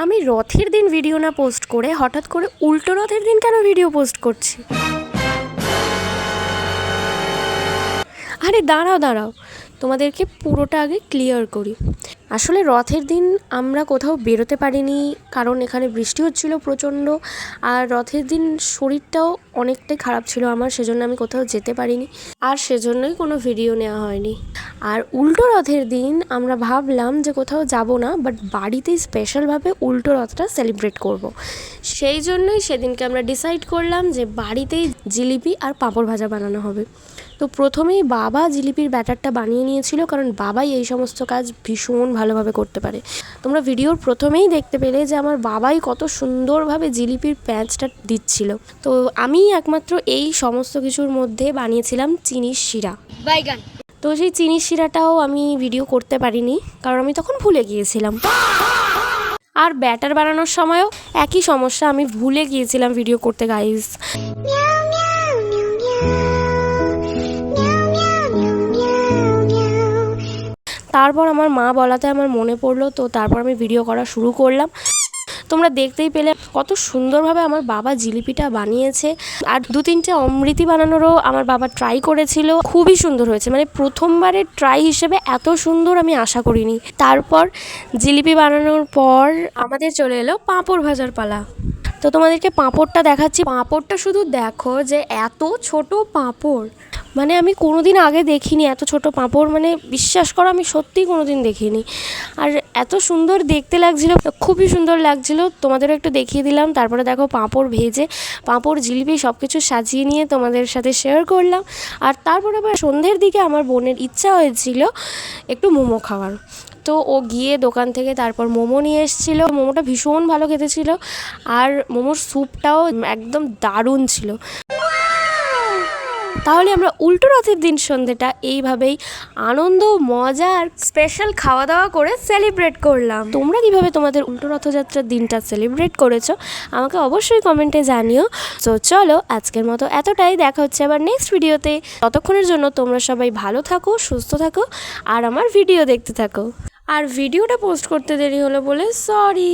আমি রথের দিন ভিডিও না পোস্ট করে হঠাৎ করে উল্টো রথের দিন কেন ভিডিও পোস্ট করছি? আরে দাঁড়াও, তোমাদেরকে পুরোটা আগে ক্লিয়ার করি। আসলে রথের দিন আমরা কোথাও বেরোতে পারিনি, কারণ এখানে বৃষ্টি হচ্ছিল প্রচণ্ড। আর রথের দিন শরীরটাও অনেকটাই খারাপ ছিল আমার, সেজন্য আমি কোথাও যেতে পারিনি, আর সেজন্যই কোনো ভিডিও নেওয়া হয়নি। আর উল্টো রথের দিন আমরা ভাবলাম যে কোথাও যাব না, বাট বাড়িতেই স্পেশালভাবে উল্টো রথটা সেলিব্রেট করব। সেই জন্যই সেদিনকে আমরা ডিসাইড করলাম যে বাড়িতেই জিলিপি আর পাঁপড় ভাজা বানানো হবে। তো প্রথমেই বাবা জিলিপির ব্যাটারটা বানিয়ে নিয়েছিল, কারণ বাবাই এই সমস্ত কাজ ভীষণ ভালোভাবে করতে পারে। তোমরা ভিডিওর প্রথমেই দেখতে পেলে যে আমার বাবাই কত সুন্দরভাবে জিলিপির প্যাঁচটা দিচ্ছিল। তো আমি একমাত্র এই সমস্ত কিছুর মধ্যে বানিয়েছিলাম চিনির শিরা। তো সেই চিনির শিরাটাও আমি ভিডিও করতে পারিনি, কারণ আমি তখন ভুলে গিয়েছিলাম। আর ব্যাটার বানানোর সময়ও একই সমস্যা, আমি ভুলে গিয়েছিলাম ভিডিও করতে গাইস। তারপর আমার মা বলাতে আমার মনে পড়লো, তো তারপর আমি ভিডিও করা শুরু করলাম। তোমরা দেখতেই পেলে কত সুন্দরভাবে আমার বাবা জিলিপিটা বানিয়েছে। আর 2-3টে অমৃতি বানানোরও আমার বাবা ট্রাই করেছিল, খুবই সুন্দর হয়েছে। মানে প্রথমবারের ট্রাই হিসেবে এত সুন্দর আমি আশা করিনি। তারপর জিলিপি বানানোর পর আমাদের চলে এলো পাঁপড় ভাজার পালা। তো তোমাদেরকে পাঁপড়টা দেখাচ্ছি। পাঁপড়টা শুধু দেখো, যে এত ছোট পাঁপড়, মানে আমি কোনোদিন আগে দেখিনি এত ছোট পাঁপড়। মানে বিশ্বাস করো, আমি সত্যিই কোনোদিন দেখিনি। আর এত সুন্দর দেখতে লাগছিল, খুবই সুন্দর লাগছিল। তোমাদেরও একটু দেখিয়ে দিলাম। তারপরে দেখো পাঁপড় ভেজে, পাঁপড় জিলিপি সব কিছু সাজিয়ে নিয়ে তোমাদের সাথে শেয়ার করলাম। আর তারপরে আবার সন্ধ্যের দিকে আমার বোনের ইচ্ছা হয়েছিল একটু মোমো খাওয়ার। তো ও গিয়ে দোকান থেকে তারপর মোমো নিয়ে এসেছিলো। মোমোটা ভীষণ ভালো খেতে ছিল, আর মোমোর স্যুপটাও একদম দারুণ ছিল। তাহলে আমরা উল্টো রথের দিন সন্ধ্যেটা এইভাবেই আনন্দ, মজা আর স্পেশাল খাওয়া দাওয়া করে সেলিব্রেট করলাম। তোমরা কিভাবে তোমাদের উল্টো রথযাত্রার দিনটা সেলিব্রেট করেছো আমাকে অবশ্যই কমেন্টে জানিও। সো চলো, আজকের মতো এতটাই। দেখা হচ্ছে আবার নেক্সট ভিডিওতে। ততক্ষণের জন্য তোমরা সবাই ভালো থাকো, সুস্থ থাকো, আর আমার ভিডিও দেখতে থাকো। আর ভিডিওটা পোস্ট করতে দেরি হলো বলে সরি।